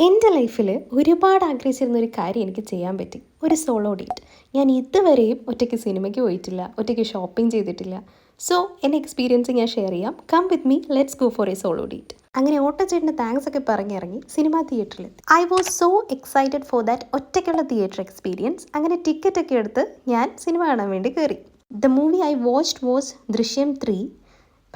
എൻ്റെ ലൈഫിൽ ഒരുപാട് ആഗ്രഹിച്ചിരുന്ന ഒരു കാര്യം എനിക്ക് ചെയ്യാൻ പറ്റി. ഒരു സോളോ ഡേറ്റ്. ഞാൻ ഇതുവരെയും ഒറ്റയ്ക്ക് സിനിമയ്ക്ക് പോയിട്ടില്ല, ഒറ്റയ്ക്ക് ഷോപ്പിംഗ് ചെയ്തിട്ടില്ല. സോ എൻ്റെ എക്സ്പീരിയൻസ് ഞാൻ ഷെയർ ചെയ്യാം. Come with me, let's go for a solo date. അങ്ങനെ ഓട്ടോച്ചേട്ടന് താങ്ക്സ് ഒക്കെ പറഞ്ഞിറങ്ങി സിനിമാ തിയേറ്ററിൽ. I was so excited for that ഒറ്റയ്ക്കുള്ള തിയേറ്റർ എക്സ്പീരിയൻസ്. അങ്ങനെ ടിക്കറ്റ് ഒക്കെ എടുത്ത് ഞാൻ സിനിമ കാണാൻ വേണ്ടി കയറി. The movie I watched was Drishyam 3.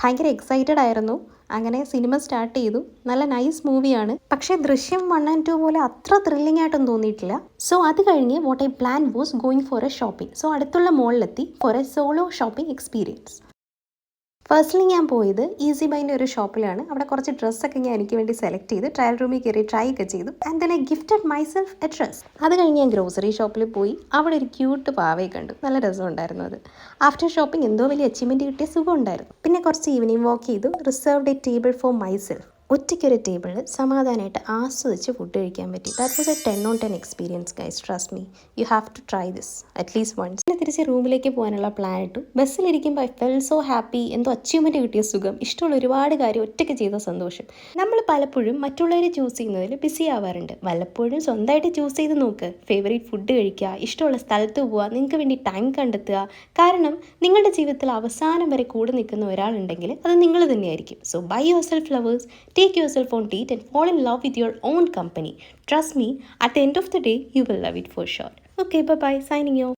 ഭയങ്കര എക്സൈറ്റഡ് ആയിരുന്നു. അങ്ങനെ സിനിമ സ്റ്റാർട്ട് ചെയ്തു. നല്ല നൈസ് മൂവിയാണ്. പക്ഷേ ദൃശ്യം 1 and 2 പോലെ അത്ര ത്രില്ലിംഗ് ആയിട്ടൊന്നും തോന്നിയിട്ടില്ല. സോ അത് കഴിഞ്ഞ് what I plan was going for a shopping. So അടുത്തുള്ള മോളിലെത്തി for a solo shopping experience. Firstly ഞാൻ പോയത് ഈസി ബൈൻ്റെ ഒരു ഷോപ്പിലാണ്. അവിടെ കുറച്ച് ഡ്രസ്സൊക്കെ ഞാൻ എനിക്ക് വേണ്ടി സെലക്ട് ചെയ്ത് ട്രയൽ റൂമിൽ കയറി ട്രൈ ഒക്കെ ചെയ്തു. And then I gifted myself A dress. അത് കഴിഞ്ഞ് ഞാൻ ഗ്രോസറി ഷോപ്പിൽ പോയി. അവിടെ ഒരു ക്യൂട്ട് പാവയെ കണ്ടു. നല്ല രസമുണ്ടായിരുന്നു അത്. ആഫ്റ്റർ ഷോപ്പിംഗ് എന്തോ വലിയ അച്ചീവ്മെൻറ്റ് കിട്ടിയ സുഖം ഉണ്ടായിരുന്നു. പിന്നെ കുറച്ച് ഈവനിങ് വാക്ക് ചെയ്തു. Reserved a table for myself. ഒറ്റയ്ക്കൊരു ടേബിളിൽ സമാധാനമായിട്ട് ആസ്വദിച്ച് ഫുഡ് കഴിക്കാൻ പറ്റി. That was a 10 on 10 experience guys. Trust me, you have to try this at least once. പിന്നെ തിരിച്ച് റൂമിലേക്ക് പോകാനുള്ള പ്ലാൻ ഇട്ടു. ബസ്സിലിരിക്കുമ്പോൾ ഐ ഫെൽ സോ ഹാപ്പി. എന്തോ അച്ചീവ്മെൻറ്റ് കിട്ടിയ സുഖം. ഇഷ്ടമുള്ള ഒരുപാട് കാര്യം ഒറ്റയ്ക്ക് ചെയ്ത സന്തോഷം. നമ്മൾ പലപ്പോഴും മറ്റുള്ളവരെ ചൂസ് ചെയ്യുന്നതിൽ ബിസി ആവാറുണ്ട്. വല്ലപ്പോഴും സ്വന്തമായിട്ട് ചൂസ് ചെയ്ത് നോക്ക്. ഫേവറേറ്റ് ഫുഡ് കഴിക്കുക, ഇഷ്ടമുള്ള സ്ഥലത്ത് പോവുക, നിങ്ങൾക്ക് വേണ്ടി ടൈം കണ്ടെത്തുക. കാരണം നിങ്ങളുടെ ജീവിതത്തിൽ അവസാനം വരെ കൂടെ നിൽക്കുന്ന ഒരാളുണ്ടെങ്കിൽ അത് നിങ്ങൾ തന്നെയായിരിക്കും. So buy yourself flowers. Take yourself on date and fall in love with your own company. Trust me, at the end of the day, you will love it for sure. Okay, bye-bye. Signing off.